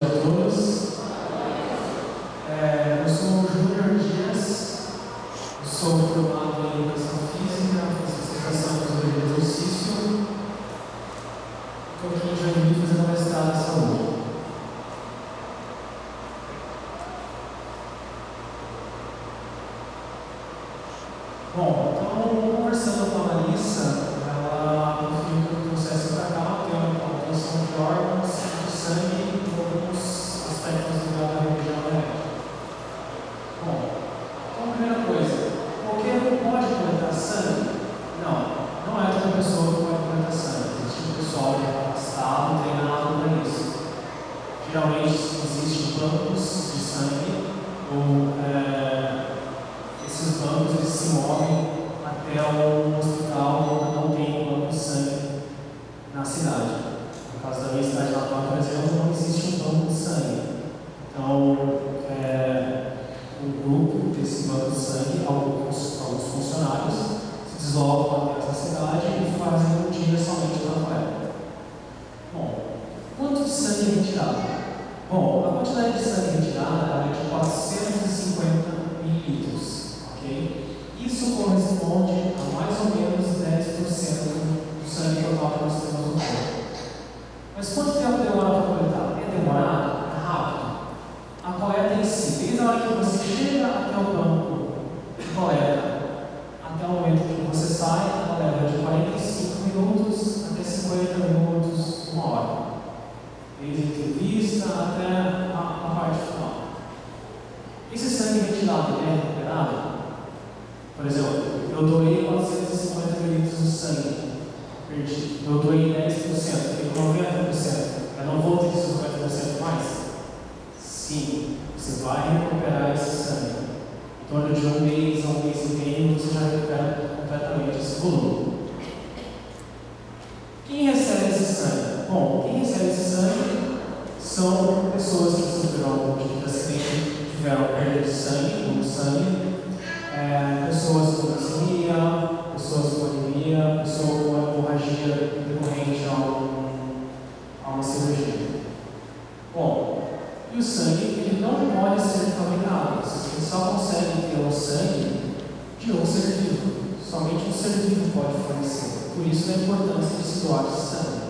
a todos. Eu sou o Júnior Dias, eu sou formado em Educação Física, fiz especialização em Fisiologia do Exercício, estou aqui em Joinville fazendo mestrado em Saúde. Bom, então, conversando com a Larissa, ela definiu que o processo para cá tem uma doação de órgãos, de sangue e alguns aspectos ligados à religião médica. Bom, então, a primeira coisa, qualquer um pode coletar sangue? Não é toda pessoa que pode coletar sangue. Existe um pessoal que é capacitado, treinado para isso. Geralmente existem bancos de sangue ou esses bancos eles se movem até o hospital quando não tem um banco de sangue na cidade. No caso da minha cidade natal, por exemplo, não existe um banco de sangue. Então, um grupo desse banco de sangue, alguns funcionários, se deslocam até essa cidade e fazem um dia somente para coleta. Bom, quanto de sangue é retirado? Bom, a quantidade de sangue retirada é de 450 mililitros. Okay? Isso corresponde a mais ou menos 10% do sangue total que nós temos no corpo. Mas quanto tempo demora para coletar? É demorado? É rápido? A coleta em si, desde a hora que você chega até o banco de coleta, até o momento que você sai, ela leva de 45 minutos até 50 minutos, uma hora. Desde a entrevista até a parte final. Esse sangue retirado é recuperado? Por exemplo, eu doei 450 mililitros de sangue perdido. Eu doei 10%, fico 90%. Eu não vou ter 50% mais? Sim, você vai recuperar esse sangue. Em torno de um mês a um mês e meio, você já recupera completamente esse volume. Quem recebe esse sangue? Bom, quem recebe esse sangue são pessoas que sofreram algum tipo de acidente, tiveram perda de sangue, pessoas com leucemia, pessoas com anemia, pessoas com hemorragia decorrente a uma cirurgia. Bom, e o sangue ele não pode ser fabricado. Você só consegue ter um sangue de um ser vivo. Somente um ser vivo pode fornecer. Por isso a importância de se doar esse sangue.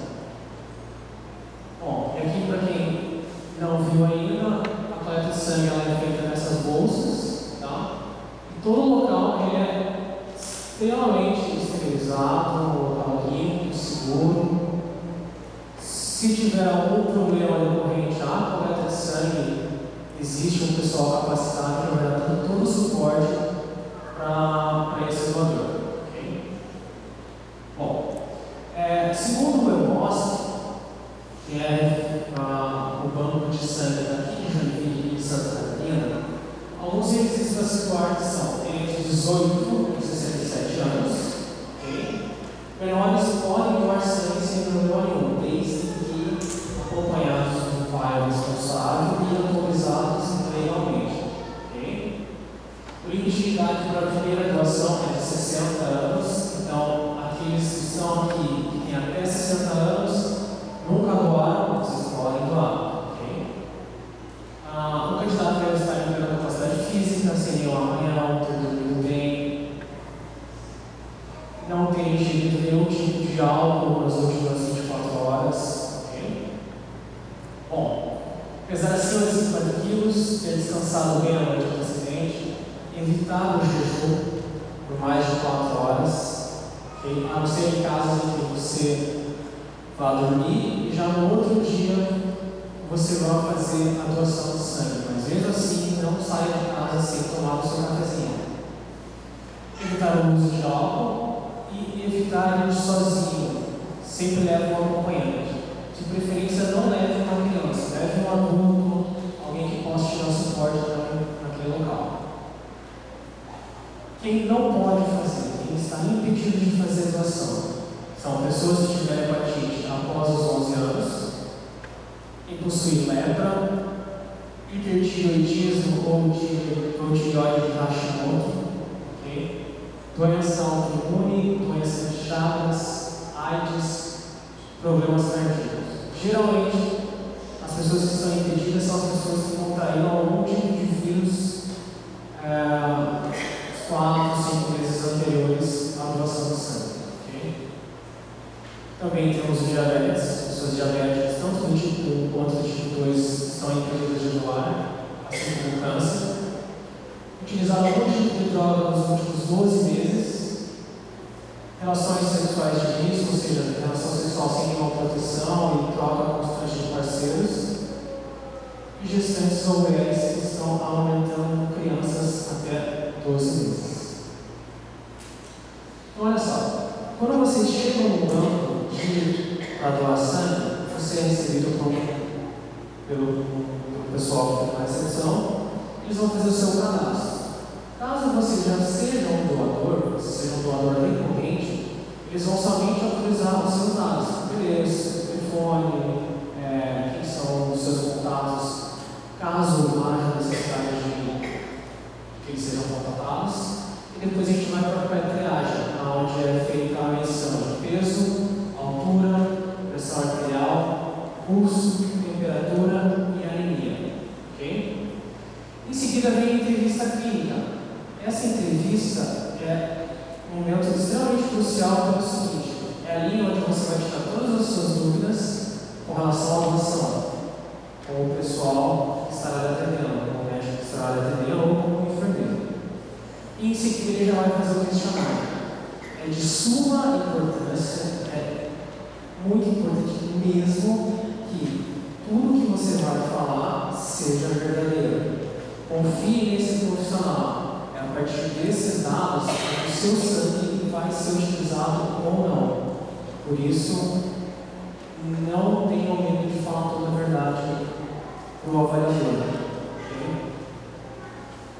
Bom, e aqui para quem não viu ainda, a coleta de sangue ela é feita nessas bolsas, tá? E todo o local é extremamente esterilizado, um local limpo, seguro. Se tiver algum problema decorrente à coleta de sangue, existe um pessoal capacitado que vai dar todo o suporte para esse doador. Okay? Bom, segundo o EMOSC, que é o banco de sangue daqui de Joinville e Santa Catarina, alguns requisitos para se doar são entre 18 e 67 anos, okay? Menores podem doar sangue sem problema nenhum, desde que acompanhados de um pai responsável e autorizados legalmente. Okay? O limite de idade para a primeira doação é de 60 anos, então aqueles que estão aqui que têm até 60 anos nunca doaram, vocês podem doar. Okay? O candidato deve estar em plena capacidade física, sem nenhum arranhão, ter dormido bem, não ter ingerido nenhum tipo de álcool nas últimas 24 horas. Okay? Bom, pesar acima de 50 quilos, ter descansado bem a noite do acidente, evitar o jejum por mais de 4 horas, okay? A não ser em casos em que você vá dormir e já no outro dia você vai fazer a doação de sangue, mas mesmo assim não saia de casa sem tomar o seu cafezinho. Evitar o uso de álcool e evitar ir sozinho, sempre leve um acompanhante. De preferência não leve uma criança, leve um adulto, alguém que possa te dar suporte naquele local. Quem não pode fazer, quem está impedido de fazer a doação, são pessoas que tiveram hepatite após os 11 anos, quem possui lepra, hipertireoidismo ou tireoide de Hashimoto, okay? Doença autoimune, doença de Chagas, AIDS, problemas cardíacos. Geralmente, as As pessoas que estão impedidas são as pessoas que contraíram algum tipo de vírus 4, 5 meses anteriores à doação do sangue. Okay? Também temos o diabetes, as pessoas diabéticas, tanto do tipo 1 quanto do tipo 2, estão impedidas de doar, assim como o câncer. Utilizaram algum tipo de droga nos últimos 12 meses. Relações sexuais de risco, ou seja, relação sexual sem nenhuma proteção e troca constante de parceiros. E gestantes ou mulheres que estão amamentando crianças até 12 meses. Então, olha só, quando vocês chegam no banco para doar sangue, você é recebido pelo pessoal que fica na recepção, eles vão fazer o seu cadastro. Caso você já seja um doador, você seja um doador recorrente, eles vão somente autorizar os seus dados, endereço, telefone, quem são os seus contatos, caso haja necessidade de que eles sejam contatados, e depois a gente vai para a triagem, onde é feita a medição de peso, altura, pressão arterial, pulso, temperatura e anemia. Okay? Em seguida vem a entrevista clínica. Essa entrevista é um momento extremamente crucial pelo seguinte: é ali onde você vai tirar todas as suas dúvidas com relação à doação, com o pessoal que estará lhe atendendo, com o médico que estará lhe atendendo ou com o enfermeiro. E em seguida ele já vai fazer o questionário. É de suma importância, é muito importante mesmo que tudo que você vai falar seja verdadeiro. Confie nesse profissional. É a partir desses dados que o seu sangue vai ser utilizado ou não. Por isso, não tenham medo de falar toda a verdade para o avaliador. Okay?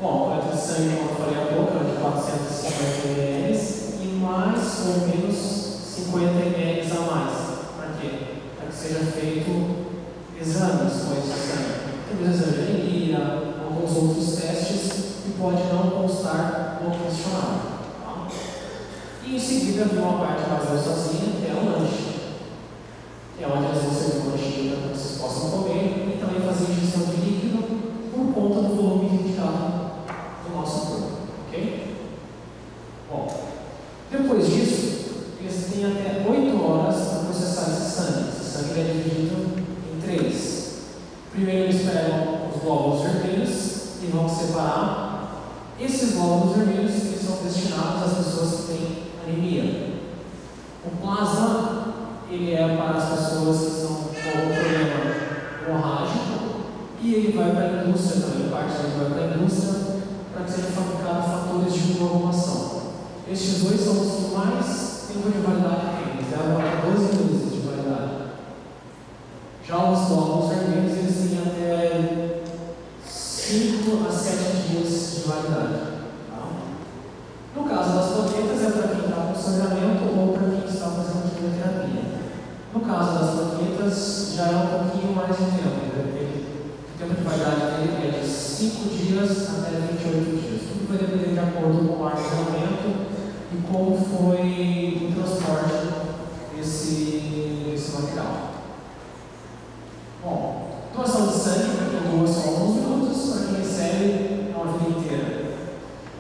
Bom, a coleta de sangue, como eu falei há pouco, é de 450 ml e mais ou menos 50 ml a mais. Para quê? Para que seja feito exames com esse sangue. Tem exame de anemia, alguns outros testes que pode não constar no questionário. Tá? E em seguida vem uma parte mais gostosinha, que é o lanche. Que é onde eles vão servir uma lanchinha para que vocês possam comer e também fazer injeção de líquido por conta do volume indicado do nosso corpo. Ok? Bom, depois disso, eles têm até 8 horas para processar esse sangue. Esse sangue é dividido em 3. Primeiro eles pegam os glóbulos vermelhos e vão separar. Esses glóbulos vermelhos eles são destinados às pessoas que têm anemia. O plasma ele é para as pessoas que estão com algum problema hemorrágico e ele vai para a indústria também, parte dele vai para a indústria para que sejam fabricados fatores de coagulação. Estes dois são os que mais tempo de validade têm, eles levam até 12 meses de validade. Já os glóbulos vermelhos eles têm até 5 a 7 dias de validade. Tá? No caso das plaquetas é para quem está com sangramento ou para quem está fazendo quimioterapia. No caso das plaquetas já é um pouquinho mais de tempo. O tempo de validade dele é de 5 dias até 28 dias. Tudo vai depender de acordo com o armazenamento e como foi o transporte desse material. Bom, doação de sangue para quem doa só alguns minutos, para quem recebe é uma vida inteira.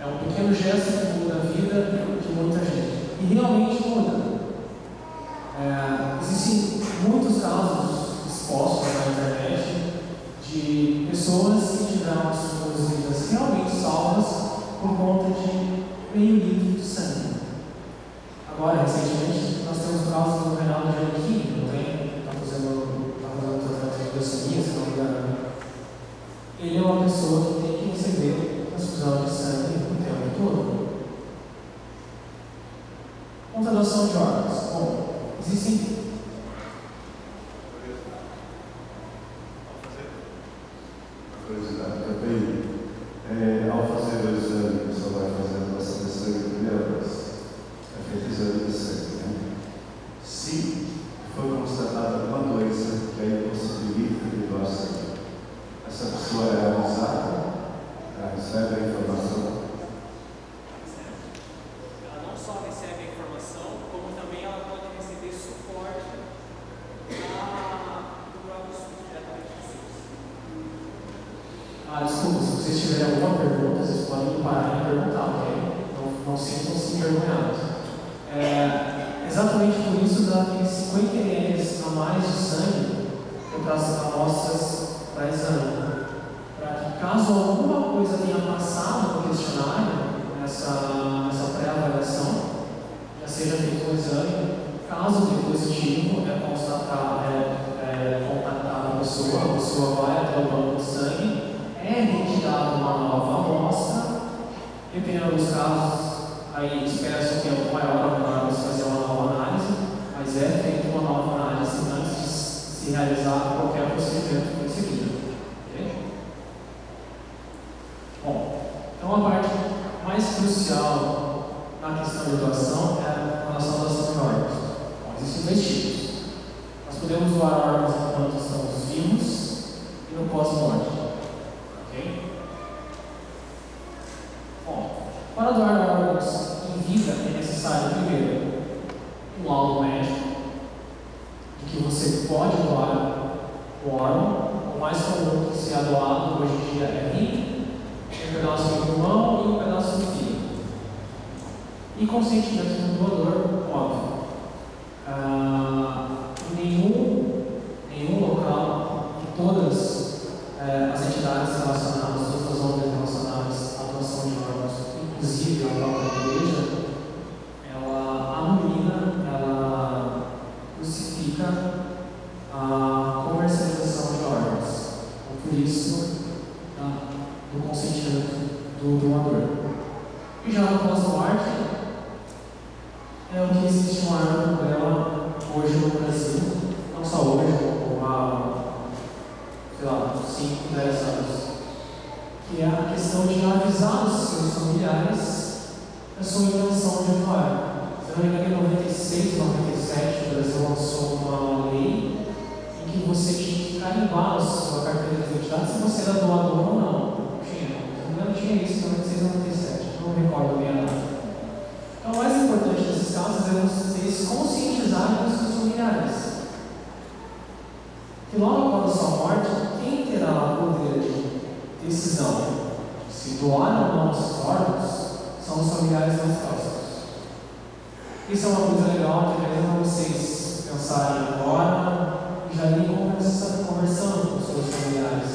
É um pequeno gesto que muda a vida de muita gente. E realmente muda. Existem muitos casos expostos na internet de pessoas que tiveram as suas vidas realmente salvas por conta de meio litro de sangue. Agora, recentemente, nós temos o caso do Reinaldo Giannichini, não tem? Está fazendo tratamento de leucemia, se não me engano. Ele é uma pessoa que tem que receber transfusão de sangue o tempo todo. Doação de órgãos. Bom, existem. Curiosidade que eu tenho, ao fazer o exame, a pessoa vai fazer a doação de sangue primeira vez. É feito o exame de sangue, né? Se for constatada alguma doença que a impossibilita de doar sangue, essa pessoa é avisada, recebe a informação. Ela não só recebe a informação, como também ela pode receber suporte Desculpa, se vocês tiverem alguma pergunta, vocês podem me parar e perguntar, ok? Não sintam-se envergonhados. Exatamente por isso dá aqueles 50 ml a mais de sangue para as amostras para exame. Para que, caso alguma coisa tenha passado no questionário, nessa pré-avaliação, já seja feito o exame. Caso dê positivo, contactar a pessoa vai até o banco de sangue, é retirada uma nova amostra, dependendo dos casos, aí espera-se um tempo maior para fazer uma nova análise, mas é feita uma nova análise antes de se realizar qualquer procedimento em seguida. Okay? Bom, então a parte mais crucial na questão de doação é a relação à doação de órgãos. Bom, existem dois tipos. Nós podemos doar órgãos enquanto estamos vivos e no pós-morte. Ok? Bom, para doar órgãos em vida é necessário, primeiro, um laudo médico de que você pode doar o órgão. O mais comum que se é doado hoje em dia é rim, um pedaço do pulmão e um pedaço do fígado. E consentimento do doador, óbvio. Em nenhum local, em todas as entidades relacionadas, todas as ordens relacionadas à doação de órgãos, inclusive a própria igreja, ela crucifica a comercialização de órgãos. Então, por isso, do consentimento do doador. E já no pós-morte, é o que existe um maior problema hoje no Brasil, não só hoje, como há, 5, 10 anos, que é a questão de avisar os seus familiares da sua intenção de doar. Se não me engano, em 96, 97, o Brasil lançou uma lei em que você tinha que carimbar a sua carteira de identidade se você era doador ou não. Tinha isso em 96, 97, não me recordo bem a data. Então, o mais importante nesses casos é vocês conscientizarem os seus familiares que logo após a sua morte, quem terá o poder de decisão se doar ou não esses órgãos são os familiares mais próximos. Isso é uma coisa legal, que mesmo vocês pensarem agora e já irem conversando com os seus familiares.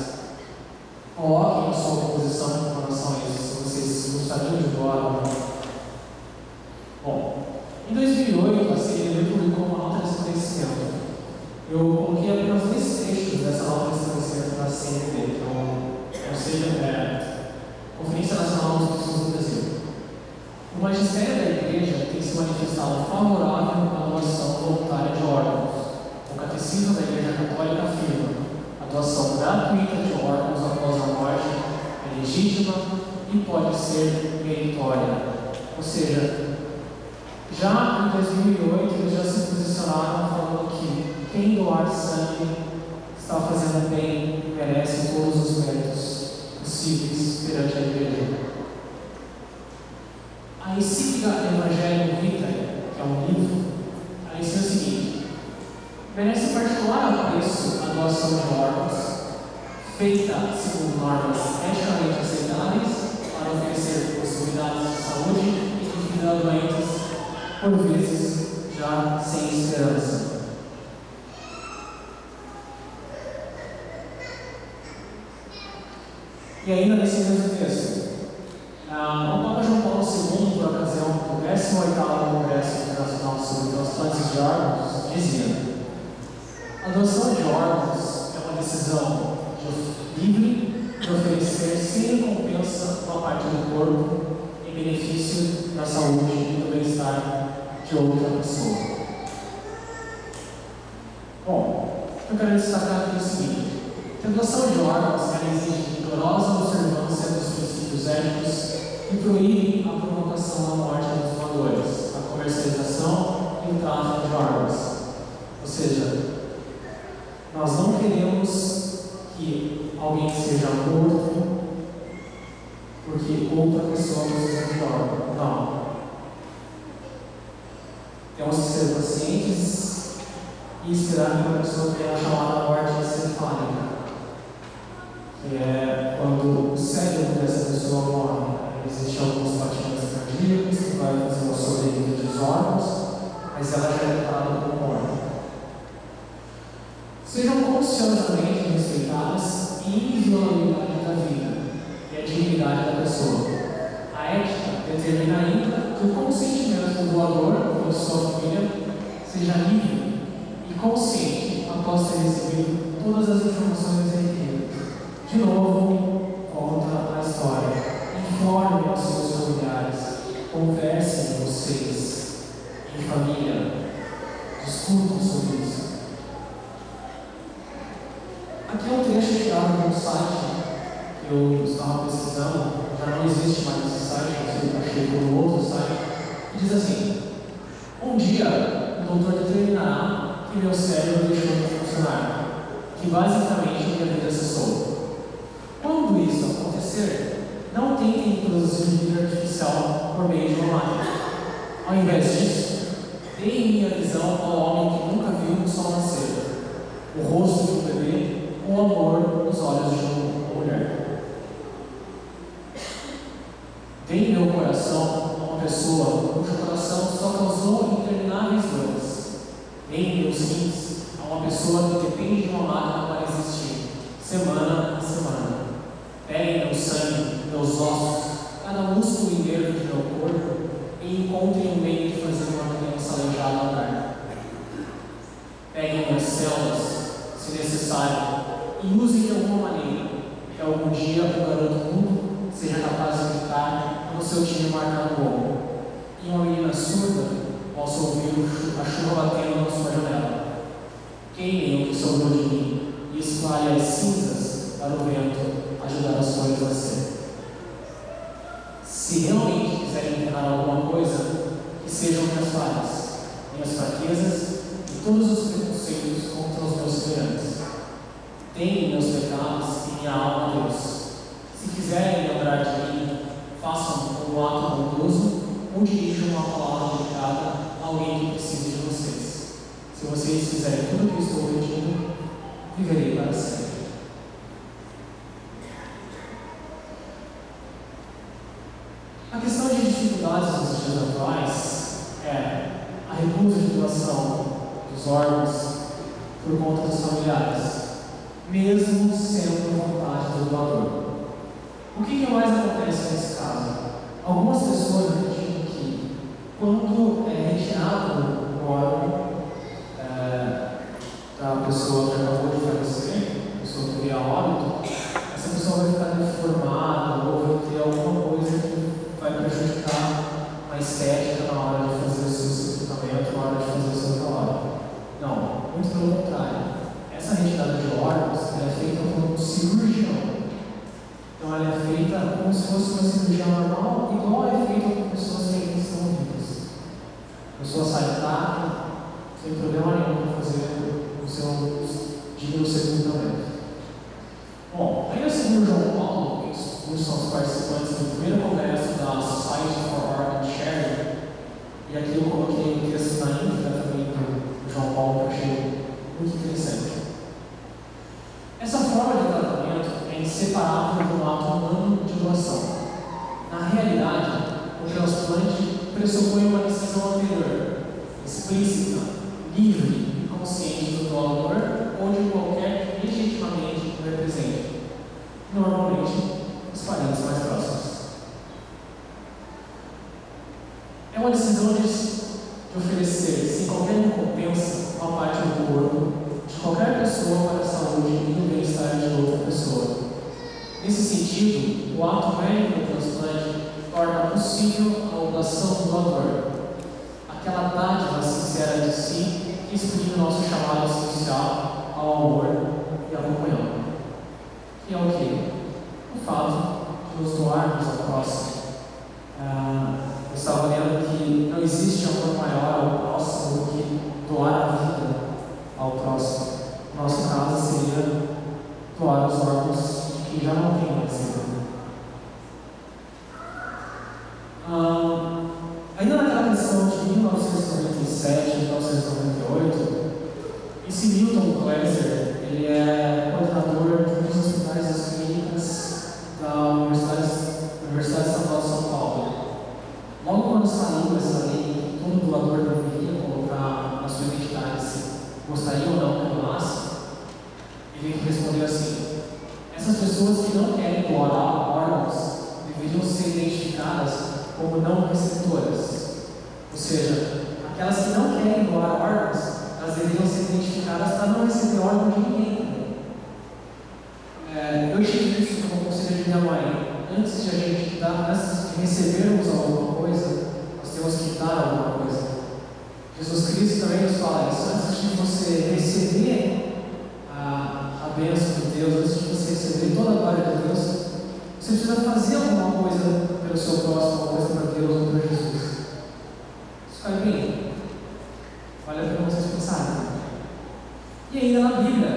Coloquem a sua posição em relação a isso, se vocês gostariam de doar ou não. Bom, em 2008, a CNBB publicou uma nota de esclarecimento. Eu coloquei apenas 2 trechos dessa nota de esclarecimento da CNBB, ou seja, Conferência Nacional dos Cristãos do Brasil. O magistério da Igreja tem se manifestado favorável à doação voluntária de órgãos. O Catecismo da Igreja Católica afirma: a doação gratuita de órgãos após a morte é legítima e pode ser meritória. Ou seja, já em 2008 eles já se posicionaram falando que quem doar sangue está fazendo bem e merece todos os méritos possíveis perante a Igreja. A encíclica Evangelii Vitae, que é um livro, ela ensina o seguinte: merece particular apreço a doação de órgãos, feita segundo normas eticamente aceitáveis, para oferecer possibilidades de saúde e de vida a doentes, por vezes já sem esperança. E ainda nesse mesmo texto, o Papa João Paulo II, por ocasião do 18º Congresso Internacional sobre Transplantes de Órgãos, dizia: a doação de órgãos é uma decisão livre de oferecer sem recompensa uma parte do corpo em benefício da saúde e do bem-estar de outra pessoa. Bom, eu quero destacar aqui o seguinte: a doação de órgãos exige rigorosa observância dos princípios éticos que proíbem a provocação da morte dos doadores, a comercialização e o tráfico de órgãos. Ou seja, nós não queremos que alguém seja morto porque outra pessoa precisa de órgão. Não. Temos que ser pacientes e esperar que a pessoa tenha a chamada morte encefálica, que é quando o cérebro dessa pessoa morre. Existem alguns batimentos cardíacos que vai fazer uma sobrevida dos órgãos, mas ela já é declarada como morta. Sejam conscienciosamente respeitadas e inviolabilidade da vida e a dignidade da pessoa. A ética determina ainda que o consentimento do doador ou de sua família seja livre e consciente após ter recebido todas as informações requeridas. De novo, conta a história. Informe aos seus familiares, conversem vocês em família, discutam sobre isso. Aqui é um trecho tirado de um site que eu estava pesquisando, já não existe mais esse site, eu achei por um outro site, e diz assim: um dia o doutor determinará que meu cérebro deixou de funcionar, que basicamente minha vida cessou. Quando isso acontecer, não tentem produzir vida artificial por meio de uma máquina. Ao invés disso, deem minha visão ao homem que nunca viu o sol nascer, o rosto de um bebê, o amor nos olhos de uma mulher. Deem meu coração a uma pessoa cujo coração só causou intermináveis dores. Deem meus rins a uma pessoa que depende de uma máquina para existir, semana a semana. Peguem meu sangue, meus ossos, cada músculo e nervo de meu corpo e encontrem um meio de fazer uma criança aleijada andar. Peguem minhas células, se necessário, e usem de alguma maneira que algum dia o garoto mudo seja capaz de gritar quando seu time marcar um gol. E uma menina surda possa ouvir a chuva batendo na sua janela. Queimem o que sobrou de mim e espalhem as cinzas para o vento ajudar as folhas a nascer. Se realmente quiserem enterrar alguma coisa, que sejam minhas falhas, minhas fraquezas e todos os preconceitos contra os meus semelhantes. Deem meus pecados e minha alma a Deus. Se quiserem lembrar de mim, façam um ato bondoso ou dirijam uma palavra delicada a alguém que precise de vocês. Se vocês fizerem tudo o que estou pedindo, viverei para sempre. A questão de dificuldades nos dias atuais é a recusa de doação dos órgãos por conta dos familiares, mesmo sendo vontade do doador. O que mais acontece nesse caso? Algumas pessoas acreditam que, quando é retirado o órgão da pessoa que acabou de falecer, a pessoa que veio a óbito, essa pessoa vai ficar deformada ou vai ter alguma coisa que vai prejudicar a estética na hora de fazer o seu tratamento, na hora de fazer o seu trabalho. Não, muito pelo contrário. Essa retirada de órgãos é feita por um cirurgião. Então ela é feita como se fosse uma cirurgia normal, igual é feita com pessoas que ainda estão vivas. A pessoa sai intacta, sem problema nenhum para fazer o seu digno sepultamento. Bom, ainda segundo João Paulo, que são os participantes do primeiro congresso da Society for Organ Sharing, e aqui eu coloquei um texto na íntegra também do João Paulo que eu achei muito interessante. Essa forma de tratamento é inseparável do ato humano de doação. Na realidade, o transplante pressupõe uma decisão anterior, explícita, livre e consciente do doador ou de qualquer que legitimamente o represente, normalmente os parentes mais próximos. É uma decisão de oferecer, sem qualquer recompensa, uma parte do corpo de qualquer pessoa para a saúde e o bem-estar de outra pessoa. Nesse sentido, o ato médico do transplante torna possível a doação do doador, aquela dádiva sincera de si que exprime o nosso chamado essencial ao amor e à comunhão. Que é o quê? O fato de nos doarmos ao próximo. Eu estava lendo que não existe amor maior ao próximo do que doar a vida ao próximo. No nosso caso seria doar os órgãos de quem já não tem mais vida. Ainda naquela questão de 1997, 1998, esse Milton Glaser, ele é coordenador de um dos hospitais das clínicas segundo essa lei, todo doador deveria colocar na sua identidade se gostaria ou não que doasse, ele respondeu assim: essas pessoas que não querem doar órgãos deveriam ser identificadas como não receptoras. Ou seja, aquelas que não querem doar órgãos, elas deveriam ser identificadas para não receber órgão de ninguém também. Eu tive isso como conselho de minha mãe. Antes de a gente dar, antes de recebermos alguma coisa, nós temos que dar alguma coisa. Jesus Cristo também nos fala isso. Antes de você receber a bênção de Deus, antes de você receber toda a glória de Deus, você precisa fazer alguma coisa pelo seu próximo, alguma coisa para Deus ou para Jesus. Isso cai bem. Vale a pena vocês pensarem. E ainda na Bíblia,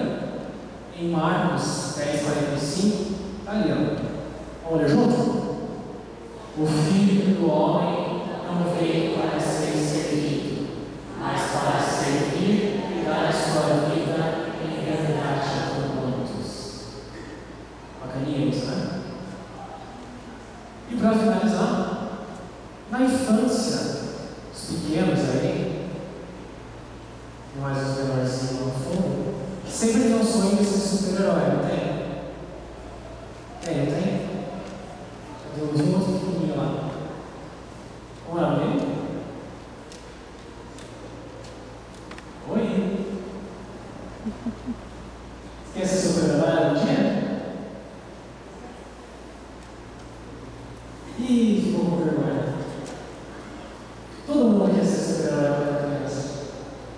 em Marcos 10:45, está ali, ó. Vamos ler junto? O Filho do Homem não veio para ser servido, mas para servir e dar a sua vida em resgate por muitos. Bacaninha isso, né? E para finalizar, na infância, os pequenos aí, mais os menorzinhos no fundo, sempre tem um sonho de ser super-herói, não tem? Tem? Cadê os outros pequenininhos lá? Como é o nome? Oi? Você quer ser super-herói no dia? Ih, ficou com vergonha. Todo mundo quer ser super-herói quando é criança.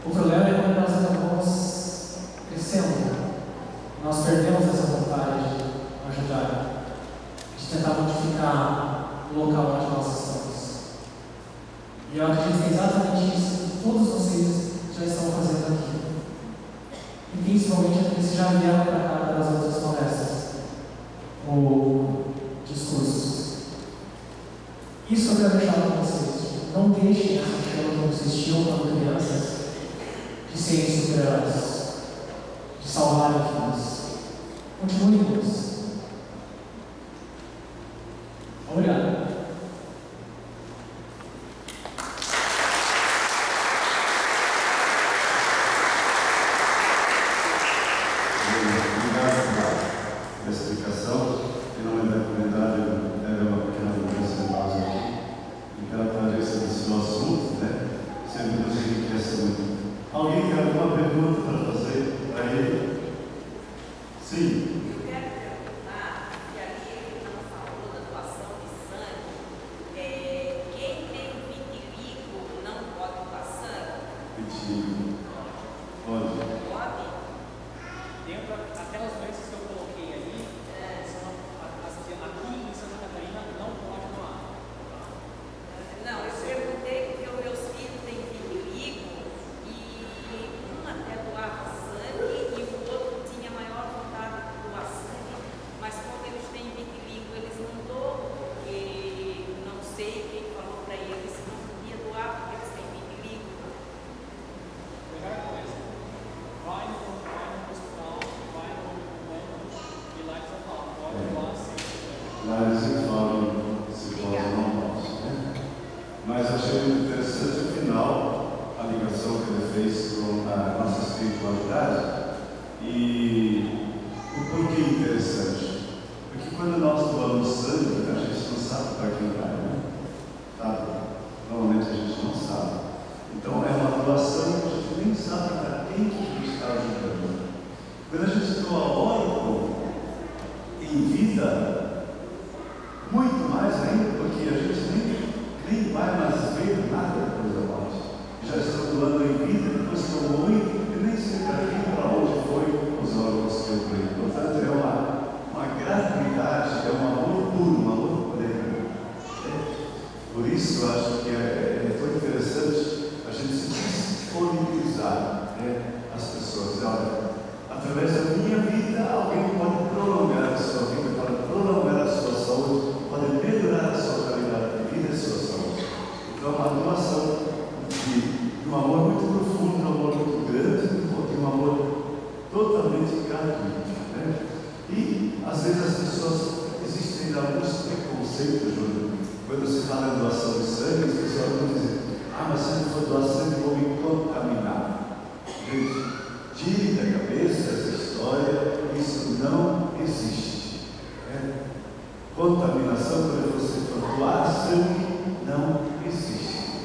O problema é quando nós acabamos crescendo. Nós perdemos essa vontade de ajudar, de tentar modificar o local onde nós estamos. E eu acredito que é exatamente isso que todos vocês já estão fazendo aqui. E principalmente aqueles que já vieram para cá das outras palestras ou discursos. Isso eu quero deixar para vocês. Não deixem essa chama que vocês tinham quando crianças de serem super-heróis, de salvarem vidas. Continue com isso. Obrigado. Pela explicação. Finalmente, comentário, uma pequena mudança de pausa aqui. E pela clareza desse nosso assunto, né? Sempre nos enriquece muito. Alguém tem alguma pergunta para fazer para ele? Sim. Eu quero perguntar se ali ele não falou da doação de sangue. Quem tem vitiligo não pode doar sangue? Vitiligo. Pode. Pode? Dentro aquelas doenças que eu coloquei ali, são as que aqui em Santa Catarina não pode doar. Não, eu perguntei porque os meus filhos têm vitiligo e um até doava sangue e o outro tinha maior vontade de doar sangue, mas como eles têm vitiligo, eles não doam, porque não sei quem falou para eles se não podia doar porque eles têm vitiligo. Melhor coisa, vai no hospital, vai no banco e lá eles vão falar, pode doar sim. Lá eles informam se pode ou não pode, né? Mas achei muito interessante o final, a ligação que ele fez com a nossa espiritualidade e o porquê interessante. Porque quando nós doamos sangue, a gente não sabe para quem vai, né? Sabe? Normalmente a gente não sabe. Então é uma doação que a gente nem sabe para quem que a gente está ajudando. Quando a gente doa órgão em vida, muito mais ainda, porque a gente nem vai mais ver nada depois da morte. Já estou doando em vida, depois que eu morri, e nem sei para onde foi os órgãos que eu doei. Portanto, é uma gratuidade, é um amor puro, um amor pleno. Por isso, eu acho que foi interessante a gente se disponibilizar, as pessoas. Olha, através da minha vida, alguém pode prolongar a sua vida, pode prolongar a sua saúde, pode melhorar a sua qualidade de vida e a sua saúde. Então, a doação de um amor muito profundo, de um amor muito grande, de um amor totalmente gratuito. Né? E, às vezes, as pessoas, existem alguns preconceitos, Júlio, Quando se fala em doação de sangue, as pessoas vão dizer: ah, mas se eu for doar sangue, vou me contaminar. Gente, tire da cabeça essa história, isso não existe. Contaminação, quando você for doar sangue, não existe.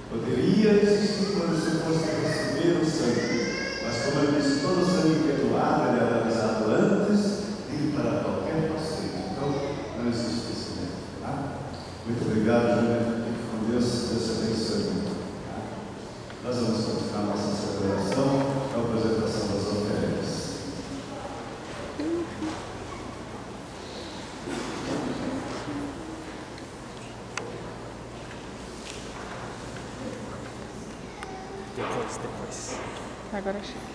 Poderia existir quando você fosse receber o sangue, mas como eu disse, todo o sangue que é doado, ele é analisado antes de ir para qualquer paciente. Então, não existe isso mesmo. Muito obrigado, Júlia. Fique com Deus. Deus te abençoe. Nós vamos continuar nossa celebração, a apresentação das ofertas. Depois. Agora chega.